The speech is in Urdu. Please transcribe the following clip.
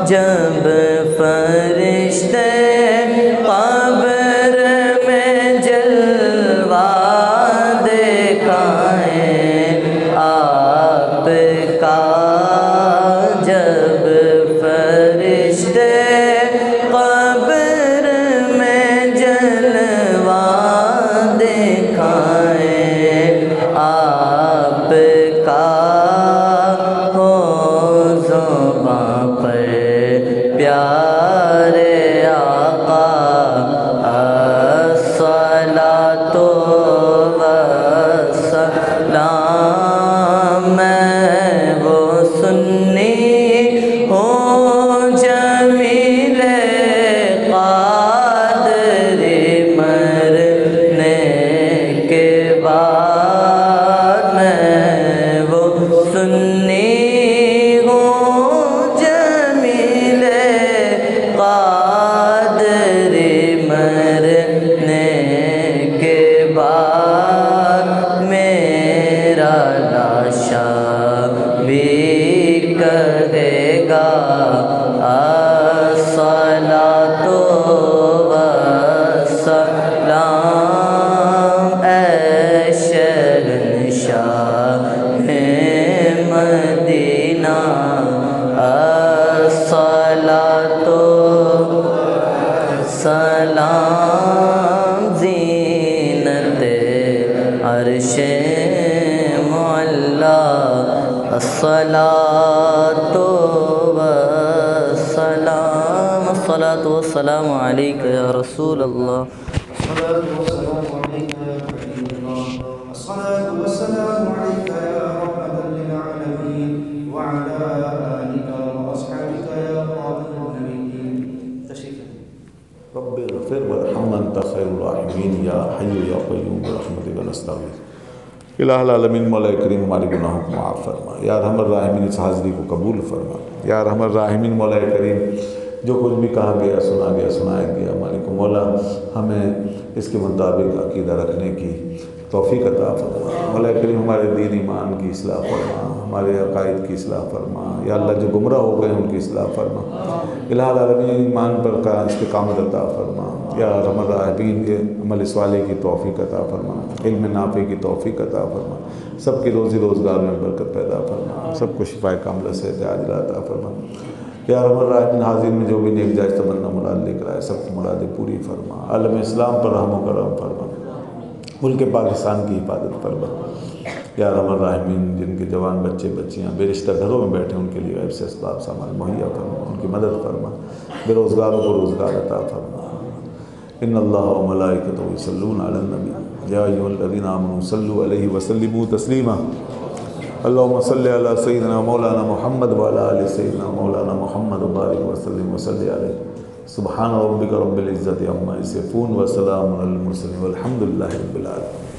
جب فرشتے قبر میں جلوہ دکھائیں آپ کا، جب فرشتے قبر میں جلوہ دکھائیں آپ کا، ہو زباں پر پیارے آقا الصلاۃ والسلام، میں وہ سنی ہوں جمیل قادری، مرنے کے بعد میں وہ سنی ہوں جمیل قادری، مرنے کے بعد میرا لاشا بھی کہے گا الصلاۃ والسلام، اے شہنشاہ مدینہ الصلاۃ والسلام، زینت عرش معلا الصلاۃ والسلام، الصلاۃ والسلام علیک یا رسول اللہ، الصلاة والسلام عليك يا حبيب الله، الصلاة والسلام عليك يا رحمة للعالمين، وعلى آلك وأصحابك يا خاتم النبيين. رب اغفر وارحم انت خیر الراحمین، یا حی یا قیوم برحمتک نستغیث۔ الہ العالمین، مولا کریم ہمارے گناہوں کو معاف فرما، یا ارحم الراحمین اس حاضری کو قبول فرما، یا ارحم الراحمین مولا کریم جو کچھ بھی کہا گیا، سنا گیا، سنایا گیا، مالک مولا ہمیں اس کے مطابق عقیدہ رکھنے کی توفیق عطا فرما، مولا کریم ہمارے دین ایمان کی اصلاح فرما، ہمارے عقائد کی اصلاح فرما، یا اللہ جو گمراہ ہو گئے ان کی اصلاح فرما، الہ العالمین ایمان پر کا استقامت عطا فرما، یا ارحم الراحمین عمل صالح کی توفیق عطا فرما، علم نافع کی توفیق عطا فرما، سب کی روزی روزگار میں برکت پیدا فرما، سب کو شفاء کاملہ صحت عاجلہ عطا فرما، یا ارحم الراحمین حاضر میں جو بھی نیک جائز تمنا مراد لے کر آئے سب کی مرادیں پوری فرما، عالم اسلام پر رحم و کرم فرما، ملک پاکستان کی حفاظت فرما، یا ارحم الراحمین جن کے جوان بچے بچیاں بے رشتہ گھروں میں بیٹھے ان کے لیے غیب سے اسباب سامان مہیا فرما، ان کی مدد فرما، بے روزگاروں کو روزگار عطا فرما۔ ان اللہ و ملائکتہ یصلون علی النبی یا ایھا الذین آمنوا صلوا علیہ وسلموا تسلیما، اللہم صلی علی سیدنا مولانا محمد وعلی آل سیدنا مولانا محمد وبارک وسلم وصلی علیہ، سبحان ربک رب العزت عما یصفون وسلام علی المرسلین والحمد للہ رب العالمین۔